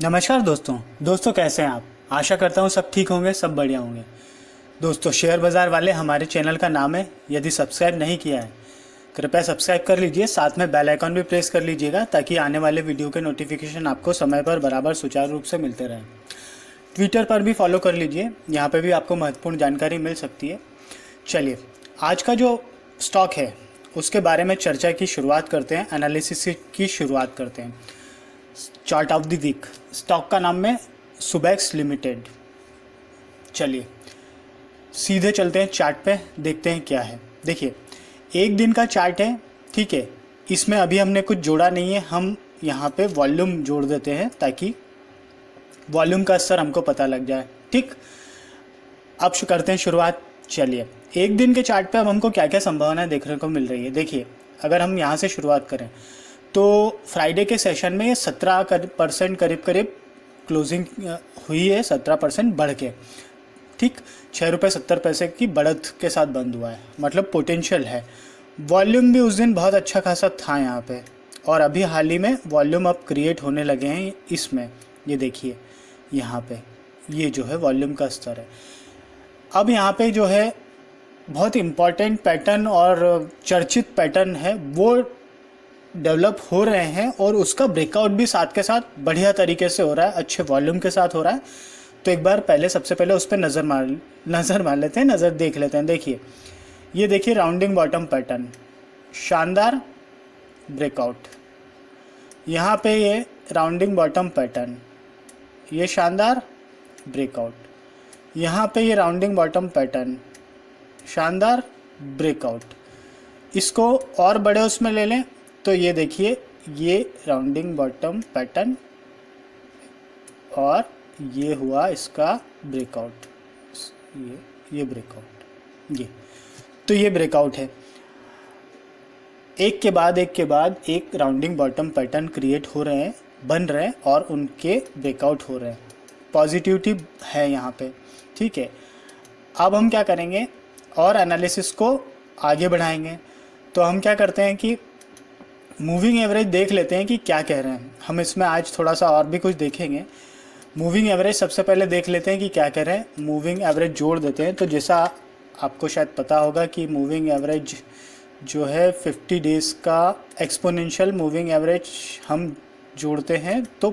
नमस्कार दोस्तों कैसे हैं आप। आशा करता हूँ सब ठीक होंगे, सब बढ़िया होंगे। दोस्तों, शेयर बाज़ार वाले हमारे चैनल का नाम है। यदि सब्सक्राइब नहीं किया है कृपया सब्सक्राइब कर लीजिए, साथ में बेल आइकन भी प्रेस कर लीजिएगा ताकि आने वाले वीडियो के नोटिफिकेशन आपको समय पर बराबर सुचारू रूप से मिलते रहें। ट्विटर पर भी फॉलो कर लीजिए, यहाँ पर भी आपको महत्वपूर्ण जानकारी मिल सकती है। चलिए, आज का जो स्टॉक है उसके बारे में चर्चा की शुरुआत करते हैं, एनालिसिस की शुरुआत करते हैं। Chart of the week, stock का नाम है सुबेक्स लिमिटेड। चलिए सीधे चलते हैं चार्ट पे, देखते हैं क्या है। देखिए, एक दिन का चार्ट है, ठीक है। इसमें अभी हमने कुछ जोड़ा नहीं है, हम यहाँ पे वॉल्यूम जोड़ देते हैं ताकि वॉल्यूम का स्तर हमको पता लग जाए। ठीक, अब करते हैं शुरुआत। चलिए, एक दिन के चार्ट पे अब हमको क्या क्या संभावनाएं देखने को मिल रही है। देखिए, अगर हम यहाँ से शुरुआत करें तो फ्राइडे के सेशन में ये 17% करीब क्लोजिंग हुई है, 17% बढ़ के। ठीक, ₹6.70 की बढ़त के साथ बंद हुआ है, मतलब पोटेंशियल है। वॉल्यूम भी उस दिन बहुत अच्छा खासा था यहाँ पे, और अभी हाल ही में वॉल्यूम अब क्रिएट होने लगे हैं इसमें। ये देखिए, यहाँ पे ये जो है वॉल्यूम का स्तर है। अब यहाँ पे जो है बहुत इम्पॉर्टेंट पैटर्न और चर्चित पैटर्न है वो डेवलप हो रहे हैं, और उसका ब्रेकआउट भी साथ के साथ बढ़िया तरीके से हो रहा है, अच्छे वॉल्यूम के साथ हो रहा है। तो एक बार सबसे पहले उस पर नज़र मार लेते हैं, नज़र देख लेते हैं। देखिए, ये देखिए राउंडिंग बॉटम पैटर्न, शानदार ब्रेकआउट। यहाँ पे ये राउंडिंग बॉटम पैटर्न, ये शानदार ब्रेकआउट। यहाँ पे ये राउंडिंग बॉटम पैटर्न, शानदार ब्रेकआउट। इसको और बड़े उसमें ले लें तो ये देखिए, ये राउंडिंग बॉटम पैटर्न और ये हुआ इसका ब्रेकआउट, ये ब्रेकआउट, तो ये ब्रेकआउट है। एक के बाद एक राउंडिंग बॉटम पैटर्न क्रिएट हो रहे हैं, बन रहे हैं, और उनके ब्रेकआउट हो रहे हैं। पॉजिटिविटी है यहाँ पे, ठीक है। अब हम क्या करेंगे, और एनालिसिस को आगे बढ़ाएंगे। तो हम क्या करते हैं कि मूविंग एवरेज देख लेते हैं कि क्या कह रहे हैं। हम इसमें आज थोड़ा सा और भी कुछ देखेंगे। मूविंग एवरेज सबसे पहले देख लेते हैं कि क्या कह रहे हैं। मूविंग एवरेज जोड़ देते हैं। तो जैसा आपको शायद पता होगा कि मूविंग एवरेज जो है 50 डेज़ का एक्सपोनेंशियल मूविंग एवरेज हम जोड़ते हैं, तो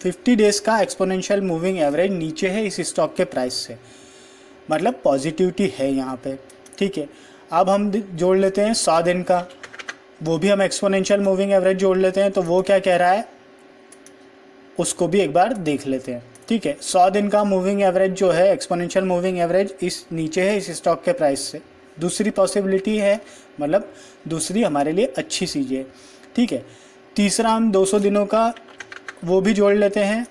50 डेज़ का एक्सपोनेंशियल मूविंग एवरेज नीचे है इस स्टॉक के प्राइस से, मतलब पॉजिटिविटी है यहाँ पे, ठीक है। अब हम जोड़ लेते हैं 100 दिन का, वो भी हम एक्सपोनेंशियल मूविंग एवरेज जोड़ लेते हैं। तो वो क्या कह रहा है उसको भी एक बार देख लेते हैं, ठीक है। 100 दिन का मूविंग एवरेज जो है, एक्सपोनेंशियल मूविंग एवरेज इस नीचे है इस स्टॉक के प्राइस से। दूसरी पॉसिबिलिटी है, मतलब दूसरी हमारे लिए अच्छी चीज़ है, ठीक है। तीसरा हम 200 दिनों का वो भी जोड़ लेते हैं,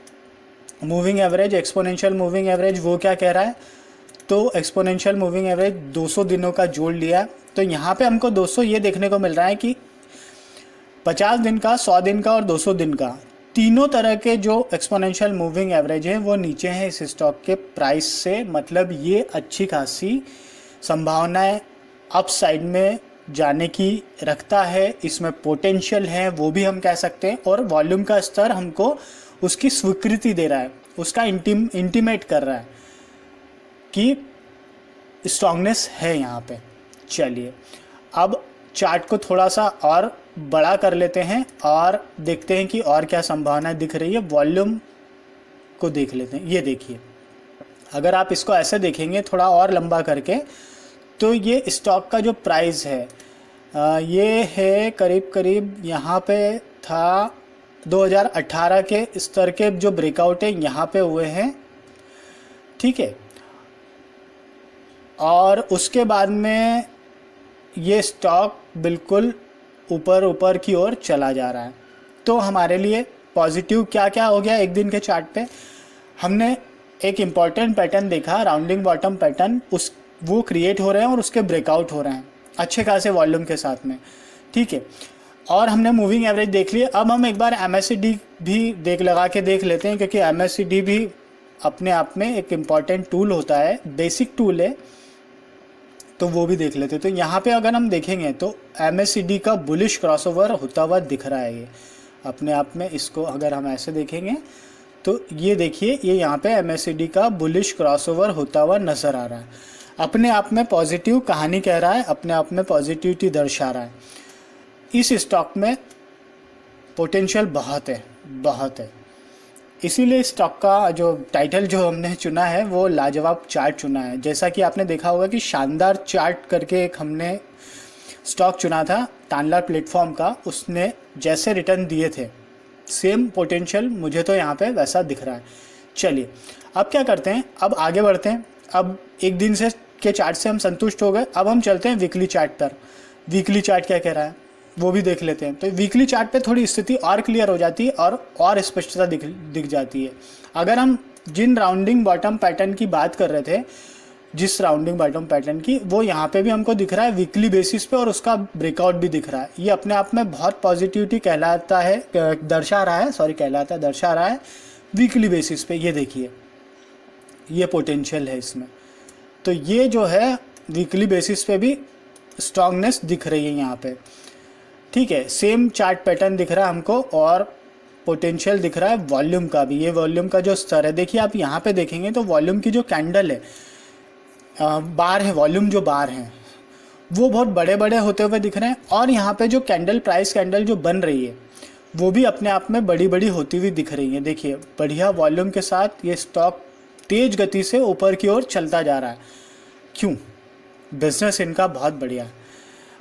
moving average, exponential moving average. वो क्या कह रहा है, तो एक्सपोनेंशियल मूविंग एवरेज 200 दिनों का जोड़ लिया। तो यहाँ पे हमको 200 ये देखने को मिल रहा है कि 50 दिन का, 100 दिन का और 200 दिन का, तीनों तरह के जो एक्सपोनेंशियल मूविंग एवरेज हैं वो नीचे हैं इस स्टॉक के प्राइस से। मतलब ये अच्छी खासी संभावनाएं अपसाइड में जाने की रखता है, इसमें पोटेंशियल है, वो भी हम कह सकते हैं। और वॉल्यूम का स्तर हमको उसकी स्वीकृति दे रहा है, उसका इंटीमेट कर रहा है कि स्ट्रांगनेस है यहाँ पे। चलिए, अब चार्ट को थोड़ा सा और बड़ा कर लेते हैं और देखते हैं कि और क्या संभावना दिख रही है। वॉल्यूम को देख लेते हैं। ये देखिए, अगर आप इसको ऐसे देखेंगे थोड़ा और लंबा करके, तो ये स्टॉक का जो प्राइस है ये है करीब यहाँ पे था 2018 के स्तर के जो ब्रेकआउट है यहाँ पे हुए हैं, ठीक है। और उसके बाद में ये स्टॉक बिल्कुल ऊपर की ओर चला जा रहा है। तो हमारे लिए पॉजिटिव क्या क्या हो गया एक दिन के चार्ट पे, हमने एक इम्पॉर्टेंट पैटर्न देखा, राउंडिंग बॉटम पैटर्न, वो क्रिएट हो रहे हैं और उसके ब्रेकआउट हो रहे हैं अच्छे खासे वॉल्यूम के साथ में, ठीक है। और हमने मूविंग एवरेज देख लिए। अब हम एक बार MACD भी लगा के देख लेते हैं, क्योंकि MACD भी अपने आप में एक इम्पॉर्टेंट टूल होता है, बेसिक टूल है, तो वो भी देख लेते हैं। तो यहाँ पे अगर हम देखेंगे तो MACD का बुलिश क्रॉसओवर होता हुआ दिख रहा है ये अपने आप में। इसको अगर हम ऐसे देखेंगे तो ये देखिए, ये यहाँ पे MACD का बुलिश क्रॉसओवर होता हुआ नज़र आ रहा है। अपने आप में पॉजिटिव कहानी कह रहा है, अपने आप में पॉजिटिविटी दर्शा रहा है। इस स्टॉक में पोटेंशियल बहुत है, बहुत है। इसीलिए स्टॉक का जो टाइटल जो हमने चुना है वो लाजवाब चार्ट चुना है। जैसा कि आपने देखा होगा कि शानदार चार्ट करके एक हमने स्टॉक चुना था तानला प्लेटफॉर्म का, उसने जैसे रिटर्न दिए थे सेम पोटेंशियल मुझे तो यहाँ पे वैसा दिख रहा है। चलिए अब क्या करते हैं, अब आगे बढ़ते हैं। अब एक दिन से के चार्ट से हम संतुष्ट हो गए, अब हम चलते हैं वीकली चार्ट पर। वीकली चार्ट क्या कह रहा है वो भी देख लेते हैं। तो वीकली चार्ट पे थोड़ी स्थिति और क्लियर हो जाती है और स्पष्टता दिख जाती है। अगर हम जिन राउंडिंग बॉटम पैटर्न की बात कर रहे थे, जिस राउंडिंग बॉटम पैटर्न की, वो यहाँ पे भी हमको दिख रहा है वीकली बेसिस पे, और उसका ब्रेकआउट भी दिख रहा है। ये अपने आप में बहुत पॉजिटिविटी कहलाता है, दर्शा रहा है वीकली बेसिस पे। ये देखिए, ये पोटेंशियल है इसमें। तो ये जो है वीकली बेसिस पे भी स्ट्रांगनेस दिख रही है यहाँ पे, ठीक है। सेम चार्ट पैटर्न दिख रहा है हमको और पोटेंशियल दिख रहा है वॉल्यूम का भी। ये वॉल्यूम का जो स्तर है, देखिए आप यहाँ पे देखेंगे तो वॉल्यूम की जो कैंडल है, बार है, वॉल्यूम जो बार हैं वो बहुत बड़े बड़े होते हुए दिख रहे हैं। और यहाँ पे जो कैंडल, प्राइस कैंडल जो बन रही है वो भी अपने आप में बड़ी बड़ी होती हुई दिख रही है। देखिए बढ़िया वॉल्यूम के साथ ये स्टॉक तेज गति से ऊपर की ओर चलता जा रहा है। क्यों? बिजनेस इनका बहुत बढ़िया है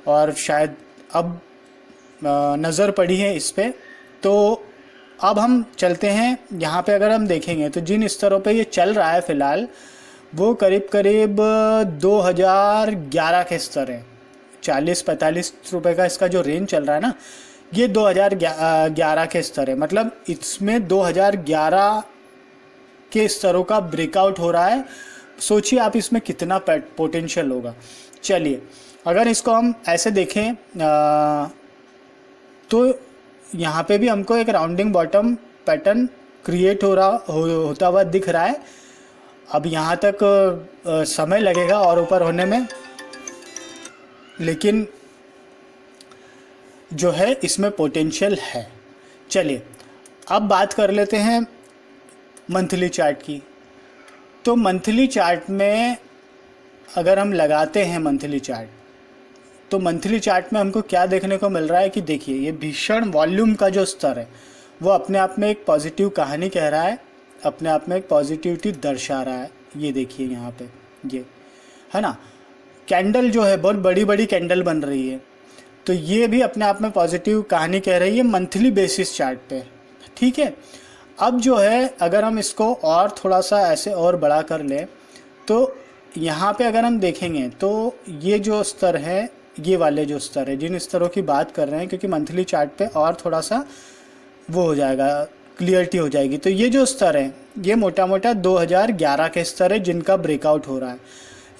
और शायद अब नज़र पड़ी है इस पे। तो अब हम चलते हैं यहाँ पे। अगर हम देखेंगे तो जिन स्तरों पे ये चल रहा है फ़िलहाल, वो करीब करीब 2011 के स्तर हैं। 40-45 रुपये का इसका जो रेंज चल रहा है ना, ये 2011 के स्तर है। मतलब इसमें 2011 के स्तरों का ब्रेकआउट हो रहा है। सोचिए आप इसमें कितना पोटेंशियल होगा। चलिए अगर इसको हम ऐसे देखें तो यहाँ पे भी हमको एक राउंडिंग बॉटम पैटर्न क्रिएट होता हुआ दिख रहा है। अब यहाँ तक समय लगेगा और ऊपर होने में, लेकिन जो है इसमें पोटेंशियल है। चलिए अब बात कर लेते हैं मंथली चार्ट की। तो मंथली चार्ट में अगर हम लगाते हैं मंथली चार्ट, तो मंथली चार्ट में हमको क्या देखने को मिल रहा है कि देखिए ये भीषण वॉल्यूम का जो स्तर है वो अपने आप में एक पॉजिटिव कहानी कह रहा है, अपने आप में एक पॉजिटिविटी दर्शा रहा है। ये देखिए यहाँ पे ये है ना, कैंडल जो है बहुत बड़ी बड़ी कैंडल बन रही है, तो ये भी अपने आप में पॉजिटिव कहानी कह रही है मंथली बेसिस चार्ट पे, ठीक है। अब जो है अगर हम इसको और थोड़ा सा ऐसे और बड़ा कर लें तो यहाँ पे अगर हम देखेंगे तो ये जो स्तर है, ये वाले जो स्तर है, जिन स्तरों की बात कर रहे हैं, क्योंकि मंथली चार्ट पे और थोड़ा सा वो हो जाएगा, क्लियरिटी हो जाएगी। तो ये जो स्तर है ये मोटा मोटा 2011 के स्तर है जिनका ब्रेकआउट हो रहा है।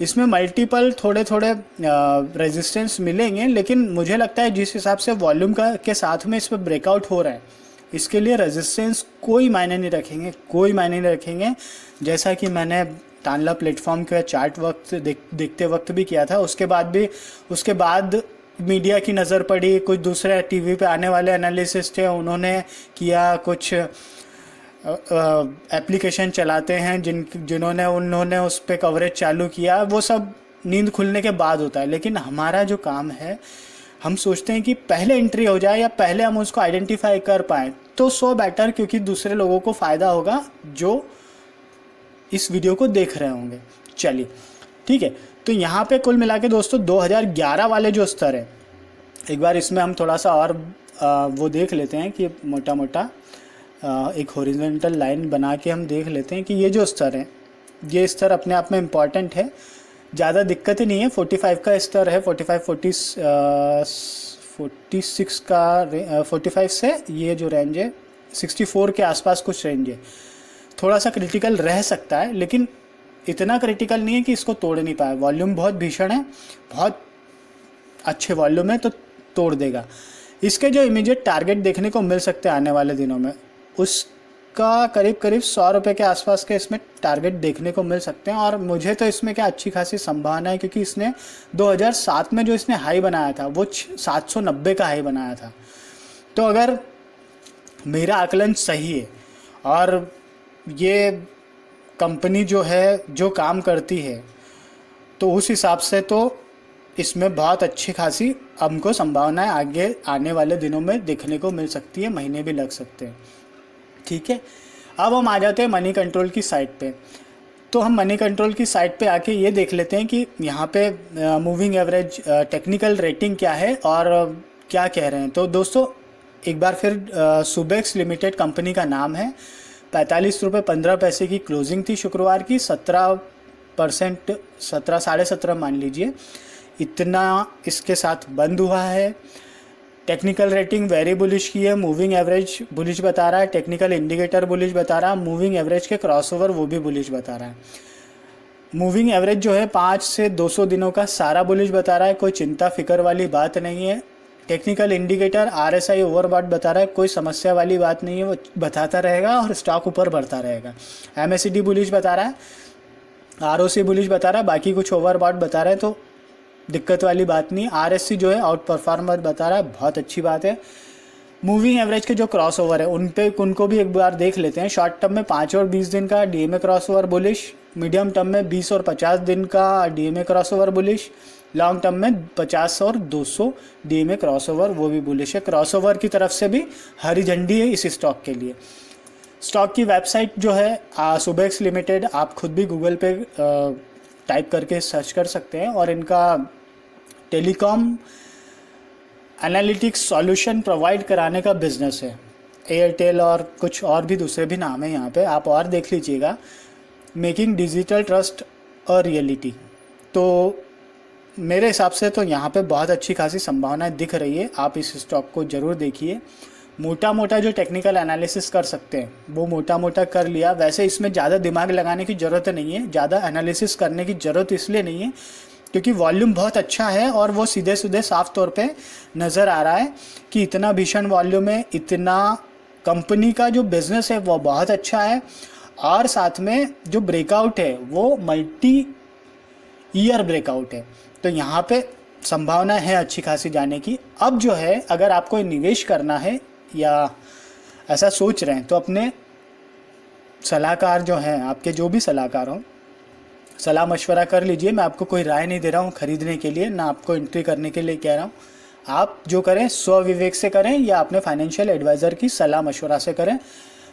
इसमें मल्टीपल थोड़े थोड़े रेजिस्टेंस मिलेंगे, लेकिन मुझे लगता है जिस हिसाब से वॉल्यूम का के साथ में इस पर ब्रेकआउट हो रहा है, इसके लिए रेजिस्टेंस कोई मायने नहीं रखेंगे। जैसा कि मैंने तानला प्लेटफॉर्म के चार्ट देखते वक्त भी किया था। उसके बाद मीडिया की नज़र पड़ी, कुछ दूसरे टीवी पे आने वाले एनालिसिस्ट थे, उन्होंने किया, कुछ एप्लीकेशन चलाते हैं उन्होंने उस पर कवरेज चालू किया। वो सब नींद खुलने के बाद होता है, लेकिन हमारा जो काम है, हम सोचते हैं कि पहले एंट्री हो जाए या पहले हम उसको आइडेंटिफाई कर पाएँ तो सो बेटर, क्योंकि दूसरे लोगों को फ़ायदा होगा जो इस वीडियो को देख रहे होंगे। चलिए ठीक है, तो यहाँ पे कुल मिला के दोस्तों 2011 वाले जो स्तर है, एक बार इसमें हम थोड़ा सा और वो देख लेते हैं कि मोटा मोटा एक हॉरिजॉन्टल लाइन बना के हम देख लेते हैं कि ये जो स्तर है, ये स्तर अपने आप में इम्पॉर्टेंट है, ज़्यादा दिक्कत ही नहीं है। 45 का स्तर है, 46 का 45 से ये जो रेंज है 64 के आसपास कुछ रेंज है। थोड़ा सा क्रिटिकल रह सकता है, लेकिन इतना क्रिटिकल नहीं है कि इसको तोड़ नहीं पाए। वॉल्यूम बहुत भीषण है, बहुत अच्छे वॉल्यूम है, तो तोड़ देगा। इसके जो इमीडिएट टारगेट देखने को मिल सकते हैं आने वाले दिनों में, उसका करीब 100 रुपये के आसपास के इसमें टारगेट देखने को मिल सकते हैं। और मुझे तो इसमें क्या अच्छी खासी संभावना है, क्योंकि इसने 2007 में जो इसने हाई बनाया था वो 790 का हाई बनाया था। तो अगर मेरा आकलन सही है और ये कंपनी जो है जो काम करती है, तो उस हिसाब से तो इसमें बहुत अच्छी खासी हमको संभावनाएं आगे आने वाले दिनों में देखने को मिल सकती है, महीने भी लग सकते हैं। ठीक है, अब हम आ जाते हैं मनी कंट्रोल की साइट पे। तो हम मनी कंट्रोल की साइट पे आके ये देख लेते हैं कि यहाँ पे मूविंग एवरेज टेक्निकल रेटिंग क्या है और क्या कह रहे हैं। तो दोस्तों एक बार फिर सुबेक्स लिमिटेड कंपनी का नाम है। 45 रुपये 15 पैसे की क्लोजिंग थी शुक्रवार की। 17%, 17 17.5 मान लीजिए, इतना इसके साथ बंद हुआ है। टेक्निकल रेटिंग वेरी बुलिश की है, मूविंग एवरेज बुलिश बता रहा है, टेक्निकल इंडिकेटर बुलिश बता रहा है, मूविंग एवरेज के क्रॉसओवर वो भी बुलिश बता रहा है। मूविंग एवरेज जो है 5 से 200 दिनों का सारा बुलिश बता रहा है, कोई चिंता फिक्र वाली बात नहीं है। टेक्निकल इंडिकेटर RSI ओवरबॉट बता रहा है, कोई समस्या वाली बात नहीं है, वो बताता रहेगा और स्टॉक ऊपर बढ़ता रहेगा। MACD बुलिश बता रहा है, ROC बुलिश बता रहा है, बाकी कुछ ओवरबॉट बता रहा है तो दिक्कत वाली बात नहीं। RSC जो है आउट परफॉर्मर बता रहा है, बहुत अच्छी बात है। मूविंग एवरेज के जो क्रॉस ओवर है उनको भी एक बार देख लेते हैं। शॉर्ट टर्म में 5 और 20 दिन का DMA cross over bullish, medium term में 20 और 50 दिन का DMA cross over bullish, long term में 50 और 200 DMA क्रॉस ओवर वो भी बुलिश है। क्रॉस ओवर की तरफ से भी हरी झंडी है इस स्टॉक के लिए। स्टॉक की वेबसाइट जो है सुबेक्स लिमिटेड, आप खुद भी गूगल पे टाइप करके सर्च कर सकते हैं। और इनका टेलीकॉम एनालिटिक्स सॉल्यूशन प्रोवाइड कराने का बिजनेस है। एयरटेल और कुछ और भी दूसरे भी नाम है यहाँ पे, आप और देख लीजिएगा। मेकिंग डिजिटल ट्रस्ट और रियलिटी, तो मेरे हिसाब से तो यहाँ पे बहुत अच्छी खासी संभावनाएं दिख रही है। आप इस स्टॉक को ज़रूर देखिए। मोटा मोटा जो टेक्निकल एनालिसिस कर सकते हैं वो मोटा मोटा कर लिया। वैसे इसमें ज़्यादा दिमाग लगाने की ज़रूरत नहीं है, ज़्यादा एनालिसिस करने की ज़रूरत इसलिए नहीं है क्योंकि वॉल्यूम बहुत अच्छा है और वो सीधे सीधे साफ तौर पे नज़र आ रहा है कि इतना भीषण वॉल्यूम है, इतना कंपनी का जो बिज़नेस है वो बहुत अच्छा है। और साथ में जो ब्रेकआउट है वो मल्टी ईयर ब्रेकआउट है, तो यहाँ पे संभावना है अच्छी खासी जाने की। अब जो है अगर आपको निवेश करना है या ऐसा सोच रहे हैं तो अपने सलाहकार जो हैं, आपके जो भी सलाहकार हों, सलाह मशवरा कर लीजिए। मैं आपको कोई राय नहीं दे रहा हूँ खरीदने के लिए, ना आपको एंट्री करने के लिए कह रहा हूँ। आप जो करें स्वविवेक से करें या अपने फाइनेंशियल एडवाइज़र की सलाह मशवरा से करें।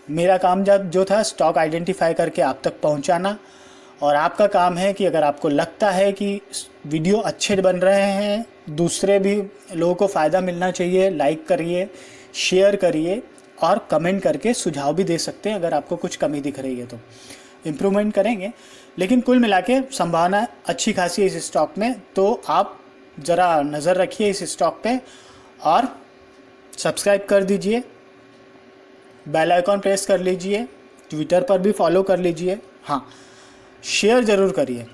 मेरा काम जो था स्टॉक आइडेंटिफाई करके आप तक पहुँचाना, और आपका काम है कि अगर आपको लगता है कि वीडियो अच्छे बन रहे हैं, दूसरे भी लोगों को फ़ायदा मिलना चाहिए, लाइक करिए, शेयर करिए और कमेंट करके सुझाव भी दे सकते हैं। अगर आपको कुछ कमी दिख रही है तो इम्प्रूवमेंट करेंगे। लेकिन कुल मिला के संभावना अच्छी खासी है इस स्टॉक में, तो आप ज़रा नज़र रखिए इस स्टॉक पे और सब्सक्राइब कर दीजिए, बेल आइकॉन प्रेस कर लीजिए, ट्विटर पर भी फॉलो कर लीजिए। हाँ, शेयर ज़रूर करिए,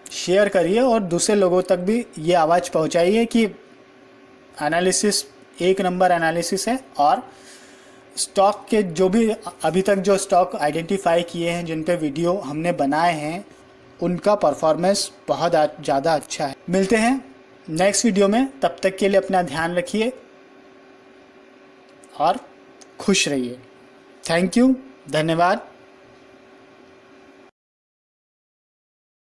शेयर करिए और दूसरे लोगों तक भी ये आवाज़ पहुंचाइए कि एनालिसिस एक नंबर एनालिसिस है। और स्टॉक के जो भी अभी तक जो स्टॉक आइडेंटिफाई किए हैं, जिन पे वीडियो हमने बनाए हैं, उनका परफॉर्मेंस बहुत ज़्यादा अच्छा है। मिलते हैं नेक्स्ट वीडियो में, तब तक के लिए अपना ध्यान रखिए और खुश रहिए। थैंक यू, धन्यवाद।